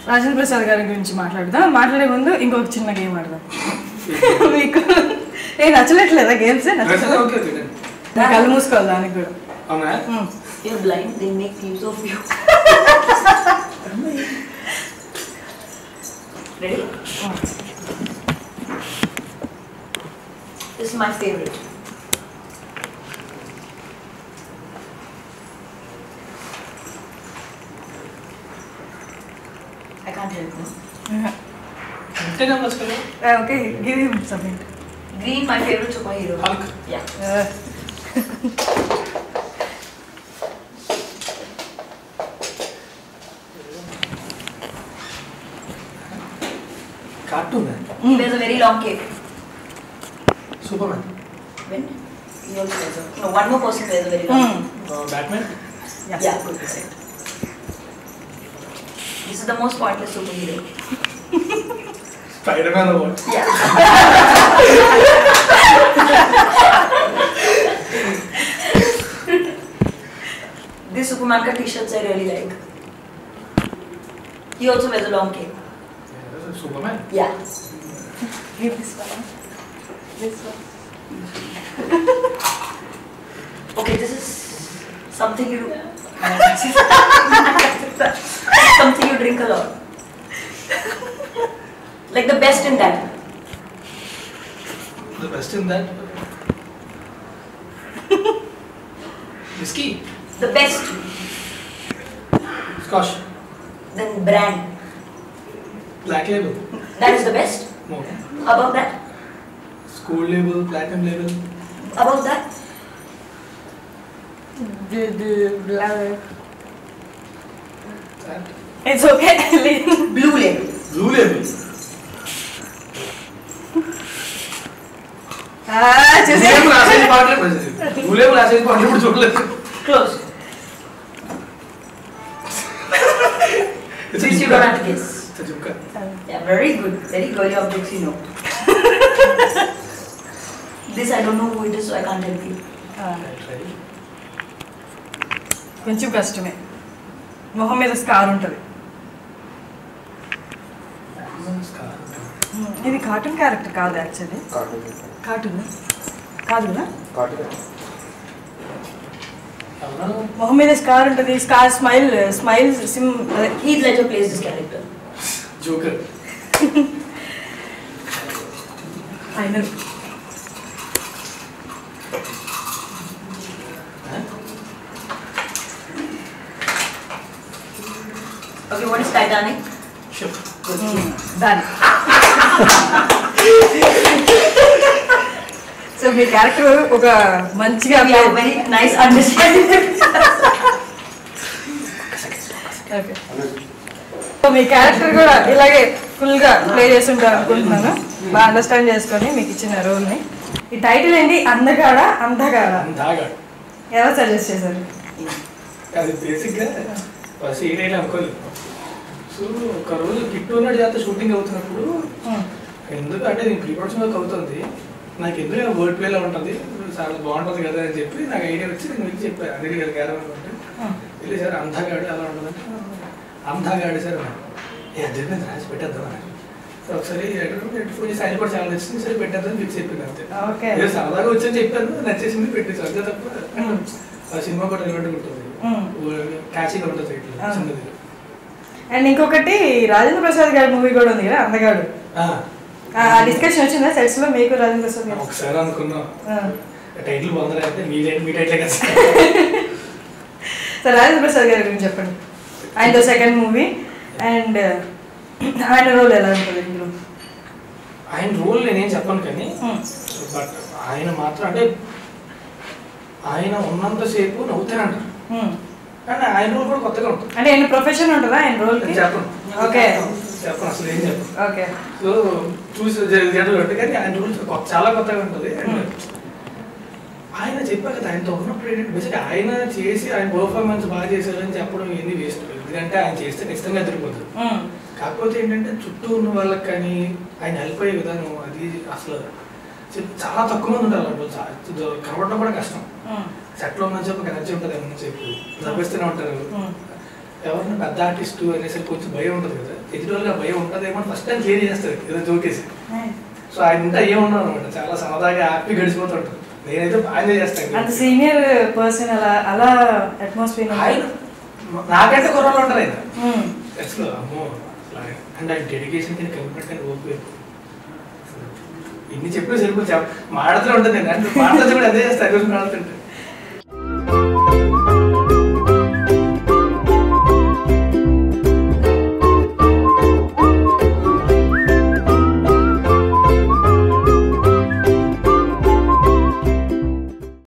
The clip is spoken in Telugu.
రాజేంద్ర ప్రసాద్ గారి గురించి మాట్లాడే ముందు ఇంకొక చిన్న గేమ్ ఆడదాం. మీకు ఏ నచ్చలేట్లేదా గేమ్స్? కళ్ళు మూసుకోవాలి దానికి కూడా. You're blind, they make use of you. Ready? This is my favorite. I can't help you. Okay, give him some hint. Green, my favorite superhero. Hulk. Yeah. Cartoon. He wears a very long cape. Superman. When? He also wears a... No, one more person wears a very long cape. Batman. Yeah, good to say. This is the most pointless superhero. Spider-Man or what? Yeah. This Superman ka t-shirts I really like. He also wears a long cape. Yeah, Superman. Yeah. Give this one. This one. Okay, this is something you do. Something you drink a lot. Like the best in that. The best in that? Whiskey? The best. Scotch. Then brand. Black label. That is the best. No. Above that. School label, platinum label. Above that. That. It's okay. Blue label. Blue label. Just Blue label last part le. Blue label last part le chocolate. Close. It's Which you don't have to guess. It's a jumka. Yeah, very good. Very good objects you know. This I don't know who it is, so I can't help you. కొంచెం కష్టమే. మొహం మీద స్కార్ ఉంటుంది. ఇది కార్టూన్ క్యారెక్టర్ కాదు యాక్చువల్లీ. కార్టూన్ కాదు కదా? మొహం మీద స్కార్ ఉంటుంది. స్కార్ స్మైల్ సిమ్. Heath Ledger plays this character. Joker. I know. Okay, what is Titanic? Ship. Done. So me character ఒక మంచిగా We have very nice understanding. Okay. So me character కూడా ఇలాగే ఫుల్గా ప్లే చేస్తుంటారు అనుకుంటున్నాను. బాగా అండర్స్టాండ్ చేసుకొని మీకు ఇచ్చిన రోల్ని. ఈ టైటిల్ ఏంటి? అందగాడ అందగాడ ఎవరు సజెస్ట్ చేశారు? అది బేసిక్గా ఫస్ట్ ఏ టైటిల్ అనుకోలేదు. సో ఒక రోజు కిట్టు ఉన్నాడు చేత షూటింగ్ అవుతున్నప్పుడు ఎందుకు అంటే నేను ప్రీ ప్రొడక్షన్ వర్క్ అవుతుంది, నాకు ఎందుకు వర్డ్ ప్లేలో ఉంటుంది, చాలా బాగుంటుంది కదా అని చెప్పి నాకు ఐడియా వచ్చి నేను వెళ్ళి చెప్పాను. అనిల్ గారు క్యారవన్ అంటే వెళ్ళి సార్ అంధాగాడు అలా ఉంటుందంటే అంధాగాడు సార్ అద్దె రాసి పెట్టేద్దాం అని. ఒకసారి ఫోన్ చేసి ఆయన కూడా చాలా నచ్చింది, సరే పెట్టేద్దాం ఫిక్స్ చెప్పింది అంతే. నేను సరదాగా వచ్చని చెప్పాను, నచ్చేసింది పెట్టేసాను అంతే తప్ప. ఆ సినిమా కూడా రిలవెంట్గా ఉంటుంది, క్యాచీగా ఉంటుంది ఇట్లా చిన్నది. అండ్ ఇంకొకటి రాజేంద్ర ప్రసాద్ గారి మూవీ కూడా ఉంది కదా అందగాడు. ఆ డిస్కషన్ వచ్చిందా సెట్స్ లో మీకు రాజేంద్ర ప్రసాద్ గారు? ఒకసారి అనుకున్నాం టైటిల్ బాగుందంటే మీ టైటిల్ కదా. సో రాజేంద్ర ప్రసాద్ గారి గురించి చెప్పండి. ఆయనతో సెకండ్ మూవీ అండ్ ఆయన రోల్ ఎలా ఉంటుంది ఇందులో? ఆయన రోల్ నేనేం చెప్పను కానీ బట్ ఆయన మాత్రం అంటే ఆయన ఉన్నంతసేపు నవ్వుతానంటారు కానీ ఆయన రోల్ కూడా కొత్తగా ఉంటుంది. అంటే ఆయన ప్రొఫెషన్ ఉంటుందా ఆయన రోల్? చెప్పను. ఓకే చెప్పను అసలు ఏం చెప్పను. ఓకే. సో చూసి జరిగేది కానీ ఆయన రోల్ చాలా కొత్తగా ఉంటుంది. ఆయన చెప్పా కదా ఆయనతో ఉన్నప్పుడు ఏంటంటే బేసిక్గా ఆయన చేసి ఆయన పర్ఫార్మెన్స్ బాగా చేశారని చెప్పడం ఏంది వేస్ట్. ఎందుకంటే ఆయన చేస్తే ఖచ్చితంగా ఎదురుపోతుంది. కాకపోతే ఏంటంటే చుట్టూ ఉన్న వాళ్ళకి కానీ ఆయన హెల్ప్ అయ్యే విధానం అది అసలు చాలా తక్కువ మంది ఉంటారు. కనబడడం కూడా కష్టం. సెట్లో ఉన్న చెప్పు ఎనర్జీ ఉంటుంది, ఏమన్నా చెప్పు నవ్విస్తూనే ఉంటారు. ఎవరైనా పెద్ద ఆర్టిస్ట్ అనేసరికి కొంచెం భయం ఉంటుంది కదా, ఎదుటి భయం ఉంటుందేమో ఫస్ట్ టైం క్లియర్ చేస్తారు ఏదో జోకేసి. సో ఆయన ఇంకా ఏమున్నాను అనమాట, చాలా సరదాగా హ్యాపీ గడిచిపోతుంటారు. నేనైతే బాగా చేస్తాను. అంత సీనియర్ పర్సన్ అలా అట్మాస్ఫియర్ నాకంటే కుర్రలు ఉంటారు ఆయన అసలు. అమ్మో అండ్ ఆయన డెడికేషన్ కానీ కమిట్మెంట్ కానీ ఓపిక ఇన్ని చెప్పి సరిపోయి మాట్లాడుతూ ఉంటుంది. నేను మాట్లాడుతూ కూడా అదే చేస్తాను రోజు మాట్లాడుతుంటే.